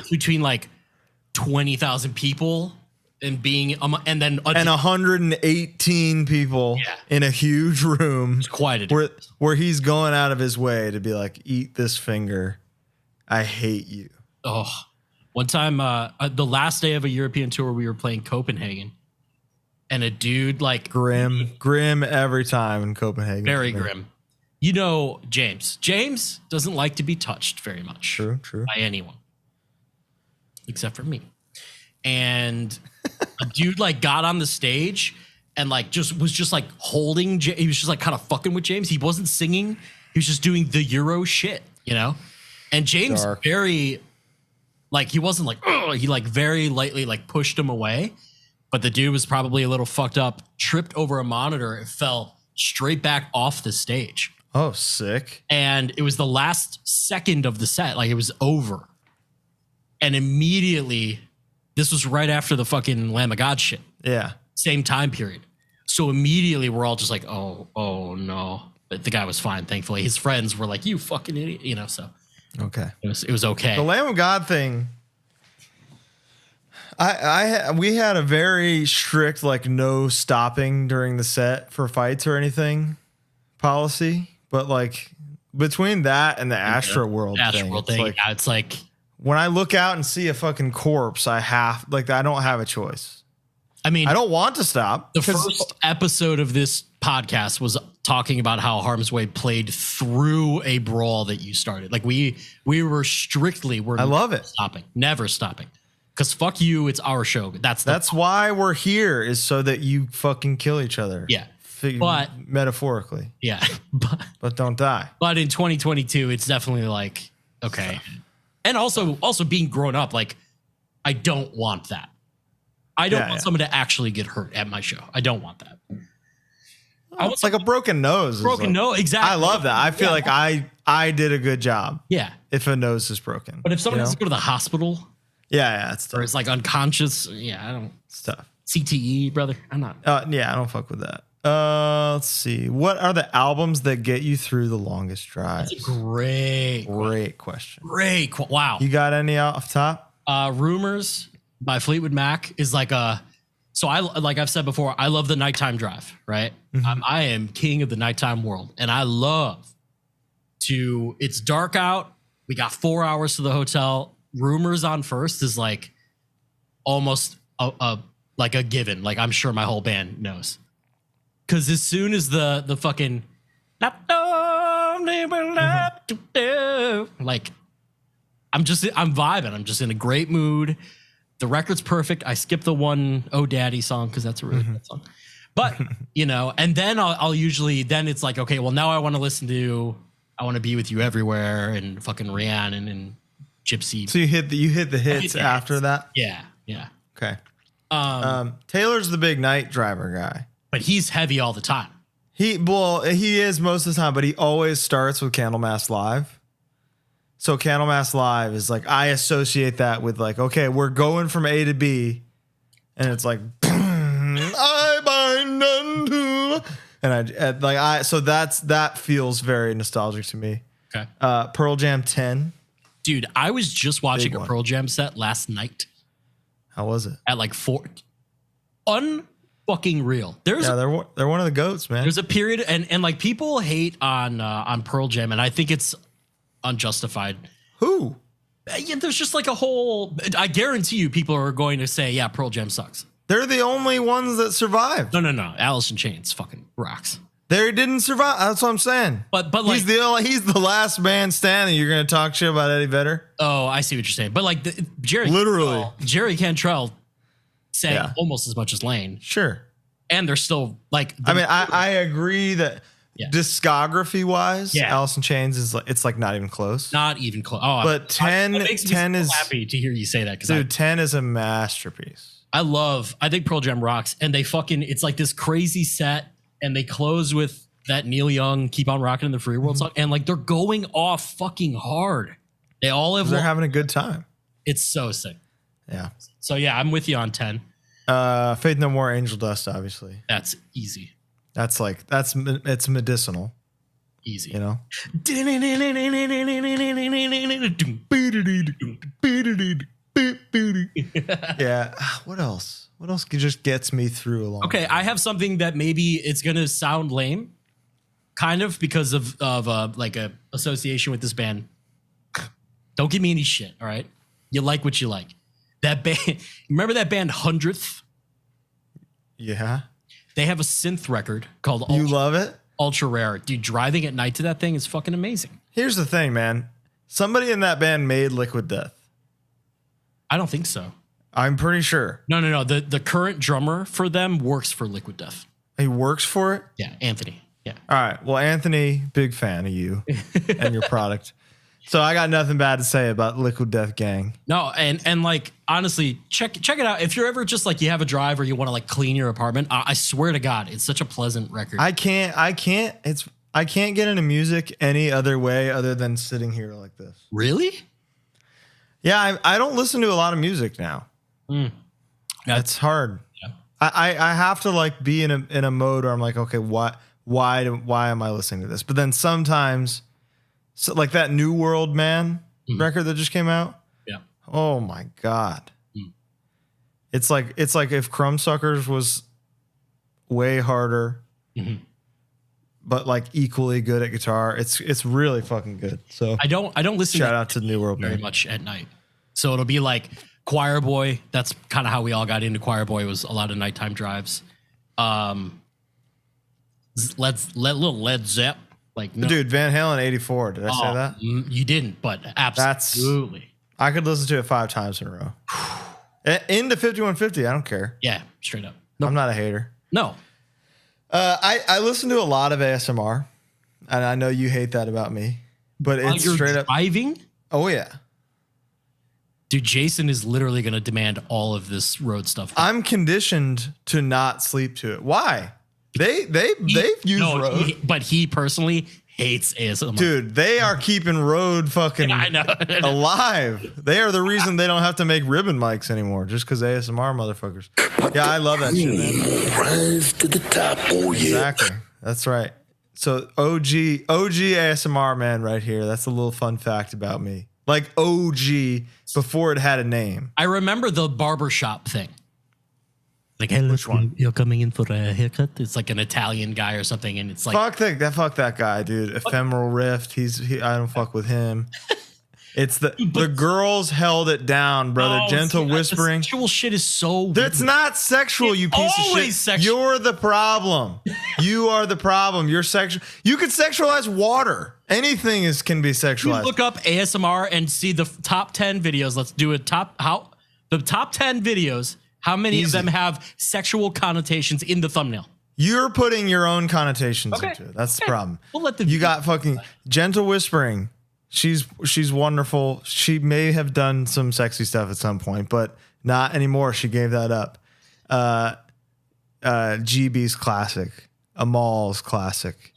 Between like 20,000 people and being, and then 118 people in a huge room. It's quite a where he's going out of his way to be like, eat this finger. I hate you. Oh, one time, the last day of a European tour, we were playing Copenhagen, and a dude like grim every time in Copenhagen. Very grim. You know, James doesn't like to be touched very much. True. By anyone. Except for me. And a dude like got on the stage and like was like holding, he was just like kind of fucking with James. He wasn't singing. He was just doing the Euro shit, you know? And James very, like, he wasn't like, ugh, he like very lightly like pushed him away. But the dude was probably a little fucked up, tripped over a monitor, and fell straight back off the stage. Oh, sick. And it was the last second of the set. Like, it was over. And immediately, this was right after the fucking Lamb of God shit. Yeah. Same time period. So immediately, we're all just like, oh no. But the guy was fine, thankfully. His friends were like, you fucking idiot. You know, so. Okay. It was okay. The Lamb of God thing, we had a very strict, like, no stopping during the set for fights or anything policy. But like between that and the Astro World thing, it's like when I look out and see a fucking corpse, I don't have a choice. I mean, I don't want to stop. The first episode of this podcast was talking about how Harm's Way played through a brawl that you started. Like we were strictly, I love it. Never stopping. Because fuck you, it's our show. That's why we're here, is so that you fucking kill each other. Yeah. But metaphorically. Yeah. But don't die. But in 2022, it's definitely like, okay. And also being grown up, like, I don't want that. I don't want someone to actually get hurt at my show. I don't want that. It's like a broken nose. Broken nose, exactly. I love that. I feel like I did a good job. Yeah. If a nose is broken. But if someone has to go to the hospital. Yeah, it's tough. Or it's like unconscious. Yeah, I don't. It's tough. CTE, brother. I'm not. Yeah, I don't fuck with that. Let's see. What are the albums that get you through the longest drives? That's a great question. Wow. You got any off top? Rumors by Fleetwood Mac is like so like I've said before, I love the nighttime drive, right? Mm-hmm. I am king of the nighttime world, and I love it's dark out. We got 4 hours to the hotel. Rumors on first is like almost like a given. Like, I'm sure my whole band knows. Because as soon as the fucking like, I'm vibing. I'm just in a great mood. The record's perfect. I skip the one "Oh Daddy" song because that's a really good song. But you know, and then I'll usually it's like, okay, well, now I want to listen to "I Want to Be with You Everywhere" and fucking Rhiannon and Gypsy. So you hit the hits after that. Yeah. Okay. Taylor's the big night driver guy. But he's heavy all the time. He is most of the time, but he always starts with Candlemass Live. So Candlemass Live is like, I associate that with like, okay, we're going from A to B, and it's like, I bind unto, so that feels very nostalgic to me. Okay. Pearl Jam 10. Dude, I was just watching a Pearl Jam set last night. How was it? At like 4. Unfucking real. They're one of the goats, man. There's a period, and like people hate on Pearl Jam, and I think it's unjustified. Who? Yeah, there's just like a whole. I guarantee you, people are going to say, "Yeah, Pearl Jam sucks." They're the only ones that survived. No. Alice in Chains fucking rocks. They didn't survive. That's what I'm saying. But like, he's the last man standing. You're gonna talk shit about Eddie Vedder? Oh, I see what you're saying. But like Jerry Cantrell sang almost as much as Lane. Sure. And they're still like. I agree that discography wise, Alice in Chains is like, it's like not even close. Not even close. Oh, but 10 is happy to hear you say that, because 10 is a masterpiece. I think Pearl Jam rocks, and it's like this crazy set. And they close with that Neil Young "Keep on Rocking in the Free World" song, and like they're going off fucking hard. They all have. They're having a good time. It's so sick. Yeah. So yeah, I'm with you on 10. Faith No More, Angel Dust, obviously. That's easy. It's medicinal. Easy. You know? Yeah. What else? What else just gets me through a long Okay, I have something that maybe it's gonna sound lame, kind of because of like a association with this band. Don't give me any shit, all right? You like what you like. That band, remember that band 100th? Yeah. They have a synth record called You love it? Ultra Rare. Dude, driving at night to that thing is fucking amazing. Here's the thing, man. Somebody in that band made Liquid Death. I don't think so. I'm pretty sure. No. The current drummer for them works for Liquid Death. He works for it? Yeah, Anthony. Yeah. All right. Well, Anthony, big fan of you and your product. So I got nothing bad to say about Liquid Death Gang. No, and like honestly, check it out. If you're ever just like you have a drive or you want to like clean your apartment, I swear to God, it's such a pleasant record. I can't get into music any other way other than sitting here like this. Really? Yeah, I don't listen to a lot of music now. That's hard. Yeah. I have to like be in a mode where I'm like, okay, why am I listening to this? But then sometimes, so like that New World Man record that just came out. Yeah. Oh my God. It's like if Crumbsuckers was way harder, but like equally good at guitar. It's really fucking good. So I don't listen shout out to New World very Man. much at night. So it'll be like Choir Boy. That's kind of how we all got into Choir Boy, was a lot of nighttime drives. Little Led Zepp. Like no. Dude, Van Halen 84. Did I say that? You didn't, but absolutely. I could listen to it 5 times in a row. Into 5150. I don't care. Yeah, straight up. I'm not a hater. No. I listen to a lot of ASMR, and I know you hate that about me, but it's you're straight up. driving? Oh yeah. Dude, Jason is literally going to demand all of this road stuff. I'm conditioned to not sleep to it. Why? They've used road. But he personally hates ASMR. Dude, they are keeping road fucking I know. alive. They are the reason they don't have to make ribbon mics anymore, just because ASMR motherfuckers. Yeah, I love that shit, man. Rise to the top, oh yeah. Exactly. That's right. So OG ASMR man right here. That's a little fun fact about me. Like OG before it had a name. I remember the barbershop thing. Like, hey, Which one? You're coming in for a haircut? It's like an Italian guy or something, and it's like Fuck that guy, dude. Ephemeral Rift. I don't fuck with him. It's the girls held it down, brother. Gentle whispering. Sexual shit is so. That's not sexual, It's you piece of shit. always sexual. You're the problem. You are the problem. You're sexual. You could sexualize water. Anything can be You sexualized. look up ASMR and see the top 10 videos. Let's do the top 10 videos. How many Easy. of them have sexual connotations in the thumbnail? You're putting your own connotations Okay. into it. That's the problem. We'll let the You got fucking gentle whispering. She's wonderful. She may have done some sexy stuff at some point, but not anymore. She gave that up. GB's classic. Amal's classic.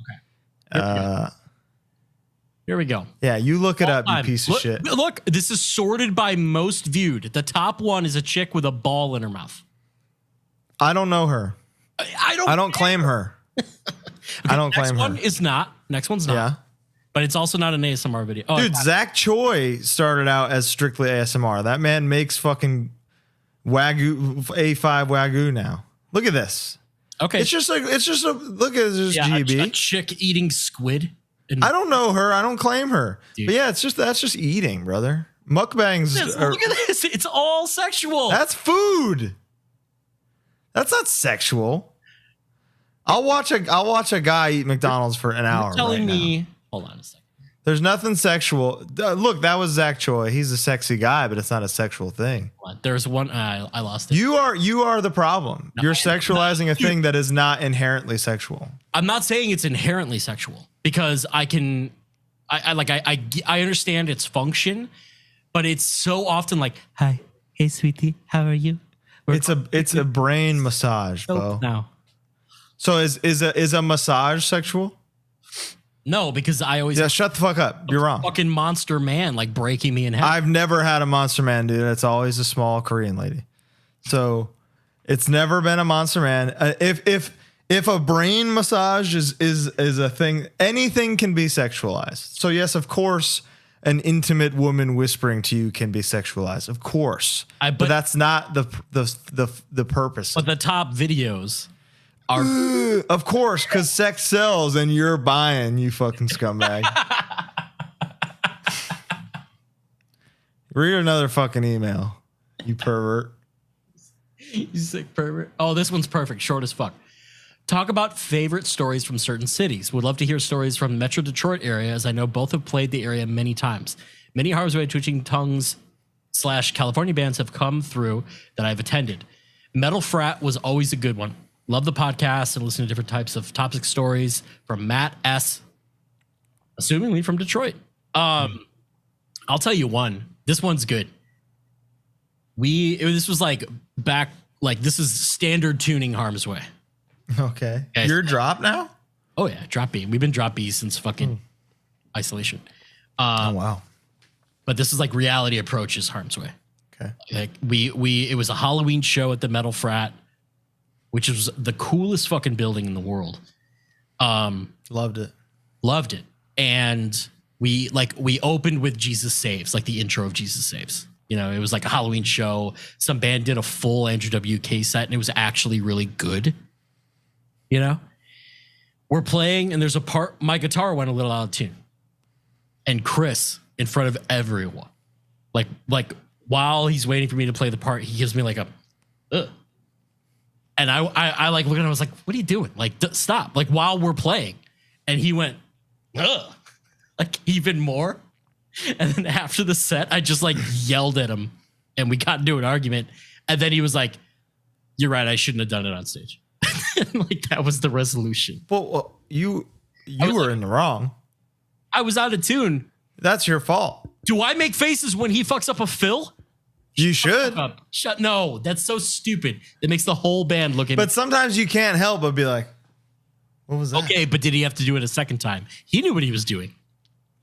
Here we go. Yeah, you look it up, you Time. piece of shit. Look, this is sorted by most viewed. The top one is a chick with a ball in her mouth. I don't know her. I don't claim her. I don't claim Next one her. is not. Next one's not. Yeah. But it's also not an ASMR video. Oh, Dude, Zach Choi started out as strictly ASMR. That man makes fucking Wagyu A5 Wagyu now. Look at this. okay. It's just a look at this GB. A chick eating squid. And I don't know her. I don't claim her. Dude. But yeah, that's just eating, brother. Mukbangs. look at this. It's all sexual. That's food. That's not sexual. I'll watch a guy eat McDonald's for an hour. You're telling right me. now. Hold on a second. There's nothing sexual. Look, that was Zach Choi. He's a sexy guy, but it's not a sexual thing. Hold on. There's one. I lost it. You are the problem. You're sexualizing a thing that is not inherently sexual. I'm not saying it's inherently sexual because I understand its function, but it's so often like, hi, hey, sweetie, how are you? It's a brain massage, Bo. Now. So is a massage sexual? No, because I always shut the fuck up. You're wrong. Fucking monster man like breaking me in half. I've never had a monster man, dude. It's always a small Korean lady. So it's never been a monster man. If a brain massage is a thing, anything can be sexualized. So yes, of course, an intimate woman whispering to you can be sexualized. Of course, but that's not the purpose. But the top videos are, of course, because sex sells and you're buying. You fucking scumbag. Read another fucking email, you pervert. You sick pervert. Oh, this one's perfect. Short as fuck. Talk about favorite stories from certain cities. Would love to hear stories from Metro Detroit area, as I know both have played the area many times. Many Harm's Way Twitching Tongues / California bands have come through that I've attended. Metal Frat was always a good one. Love the podcast and listen to different types of topic stories from Matt S. Assumingly from Detroit. I'll tell you one. This one's good. This was like back, like this is standard tuning Harm's Way. Okay. You're drop now? Oh yeah, drop B. We've been drop B since fucking isolation. Oh wow. But this is like reality approaches Harm's Way. Okay. Like it was a Halloween show at the Metal Frat, which was the coolest fucking building in the world. Loved it. And we opened with Jesus Saves, like the intro of Jesus Saves. You know, it was like a Halloween show. Some band did a full Andrew WK set and it was actually really good. You know, we're playing and there's a part, my guitar went a little out of tune. And Chris, in front of everyone, like while he's waiting for me to play the part, he gives me like a, ugh. And I like look at him, I was like, what are you doing? Like, stop. Like while we're playing. And he went, ugh, like even more. And then after the set, I just like yelled at him and we got into an argument. And then he was like, you're right, I shouldn't have done it on stage. Like that was the resolution. Well, you were in the wrong. I was out of tune. That's your fault. Do I make faces when he fucks up a fill? You should. No, that's so stupid. It makes the whole band look at But sometimes you can't help but be like, what was that? Okay, but did he have to do it a second time? He knew what he was doing.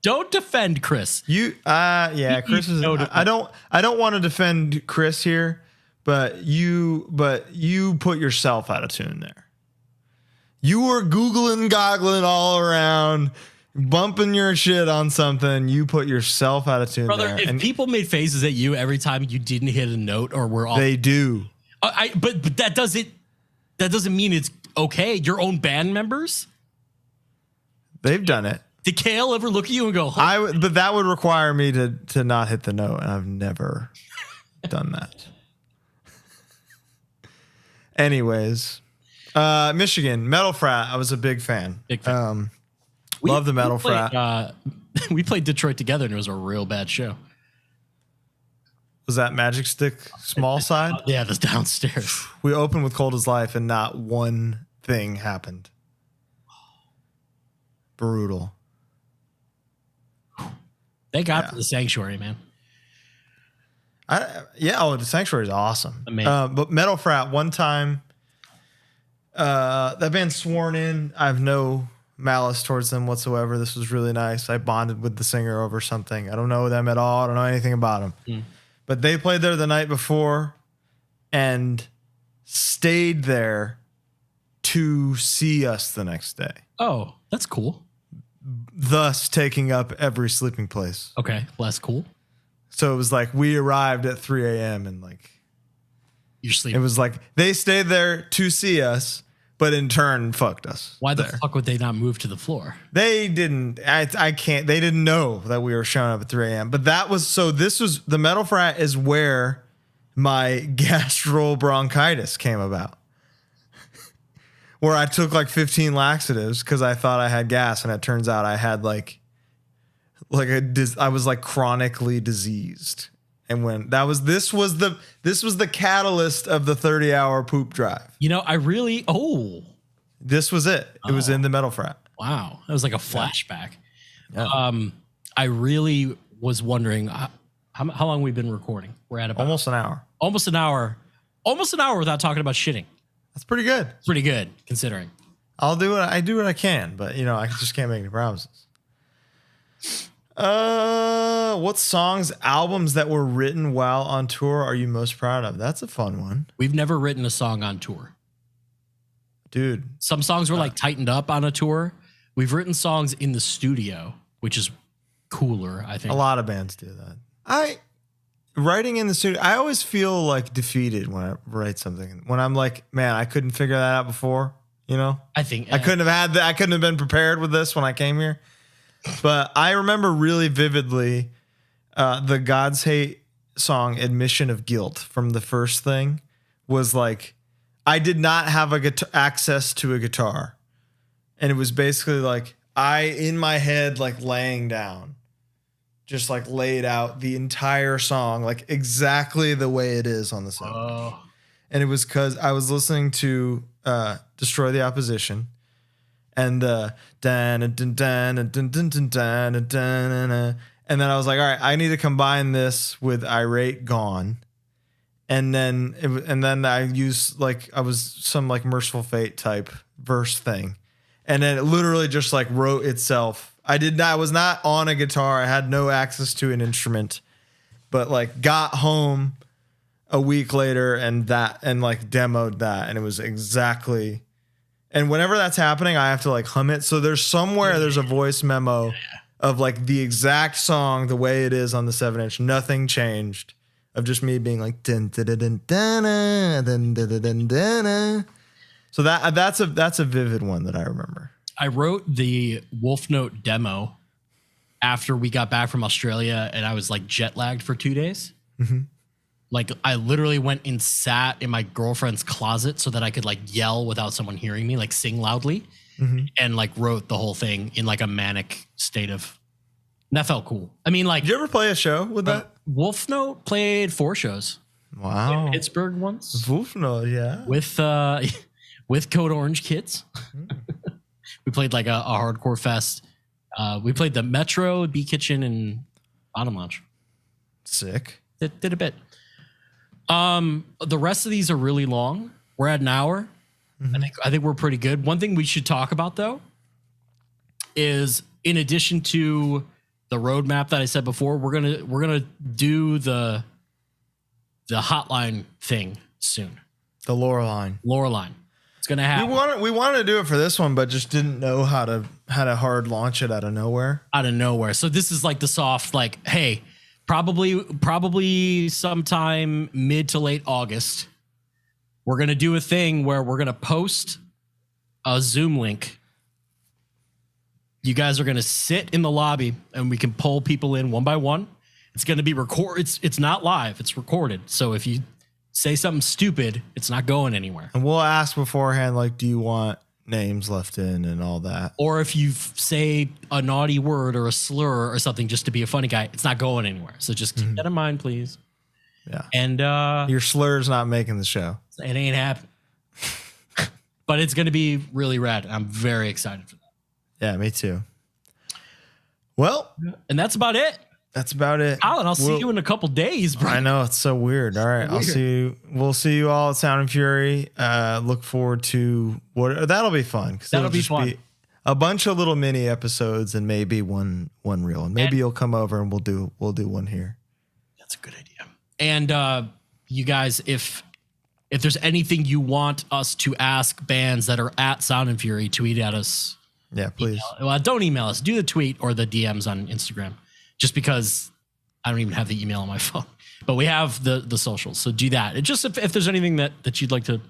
Don't defend Chris. Chris is. I don't want to defend Chris here, but you put yourself out of tune there. You were googling, goggling all around, bumping your shit on something. You put yourself out of tune, brother. there. If people made faces at you every time you didn't hit a note or were off, they do. But that doesn't mean it's okay. Your own band members, they've done it. Did Kale ever look at you and go, but that would require me to not hit the note, and I've never done that. Anyways, Michigan Metal Frat. I was a big fan. Love the Metal Frat. We played Detroit together, and it was a real bad show. Was that Magic Stick small side? Yeah, the downstairs. We opened with Cold as Life, and not one thing happened. Brutal. Thank God for the Sanctuary, man. The Sanctuary is awesome. But Metal Frat, one time, that band's sworn in. I have no malice towards them whatsoever. This was really nice. I bonded with the singer over something. I don't know them at all. I don't know anything about them. But they played there the night before and stayed there to see us the next day. Oh, that's cool. Thus taking up every sleeping place. Okay, less cool. So it was like we arrived at 3 a.m. and like you're sleeping. It was like they stayed there to see us, but in turn fucked us. Why the fuck would they not move to the floor? They didn't. I can't. They didn't know that we were showing up at 3 a.m. But that was so. This was the Metal Frat is where my gastrobronchitis came about. Where I took like 15 laxatives because I thought I had gas, and it turns out I had I was like chronically diseased. And when this was the catalyst of the 30-hour poop drive. You know, this was it. It was in the Metal Frat. Wow, that was like a flashback. Yeah. I really was wondering how long we've been recording. We're at about almost an hour. Almost an hour without talking about shitting. That's pretty good. Pretty good considering. I'll do what I can, but I just can't make any promises. What songs, albums that were written while on tour are you most proud of? That's a fun one. We've never written a song on tour. Dude. Some songs were like tightened up on a tour. We've written songs in the studio, which is cooler, I think. A lot of bands do that. Writing in the studio, I always feel like defeated when I write something. When I'm like, man, I couldn't figure that out before, I think I couldn't have been prepared with this when I came here. But I remember really vividly the God's Hate song Admission of Guilt from the first thing was like, I did not have access to a guitar. And it was basically like in my head, like laying down, just like laid out the entire song, like exactly the way it is on the song. Oh. And it was because I was listening to Destroy the Opposition and and then I was like, all right, I need to combine this with Irate Gone. And then I used I was some like Merciful Fate type verse thing. And then it literally just like wrote itself. I was not on a guitar. I had no access to an instrument, but like got home a week later and like demoed that. And it was exactly, and whenever that's happening, I have to like hum it. So there's a voice memo of like the exact song, the way it is on the 7-inch, nothing changed. Of just me being like dun, dun, dun, dun, dun, dun, dun, dun, dun, dun. So that's a vivid one that I remember. I wrote the Wolf Note demo after we got back from Australia, and I was like jet lagged for 2 days. Mm-hmm. Like I literally went and sat in my girlfriend's closet so that I could like yell without someone hearing me, like sing loudly, and like wrote the whole thing in like a manic state of. And that felt cool. I mean, like, did you ever play a show with that? Wolf Note played 4 shows. Wow. In Pittsburgh once. Wolf Note, yeah. With Code Orange kids. We played like a hardcore fest. We played the Metro, B Kitchen, and Bottom Lounge. Sick. Did a bit. The rest of these are really long. We're at an hour. I think we're pretty good. One thing we should talk about though is in addition to the roadmap that I said before, we're gonna do the hotline thing soon. The lore line. It's gonna happen. We wanted to do it for this one, but just didn't know how to hard launch it out of nowhere. So this is like the soft, like, hey, probably sometime mid to late August, we're gonna do a thing where we're gonna post a Zoom link. You guys are going to sit in the lobby and we can pull people in one by one. It's going to be recorded. It's not live. It's recorded. So if you say something stupid, it's not going anywhere. And we'll ask beforehand, like, do you want names left in and all that? Or if you say a naughty word or a slur or something just to be a funny guy, it's not going anywhere. So just keep that in mind, please. Yeah. And your slur's not making the show. It ain't happening. But it's going to be really rad. I'm very excited for that. Yeah, me too. Well, and that's about it. Colin, I'll see you in a couple days, bro. I know, it's so weird. All right, I'll see you. We'll see you all at Sound and Fury. Look forward to that'll be fun. That'll be fun. A bunch of little mini episodes and maybe one reel. And maybe you'll come over and we'll do one here. That's a good idea. And you guys, if there's anything you want us to ask bands that are at Sound and Fury, tweet at us. Yeah, please. Don't email us. Do the tweet or the DMs on Instagram. Just because I don't even have the email on my phone. But we have the socials. So do that. Just if there's anything that you'd like to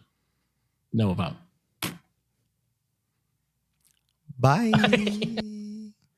know about. Bye.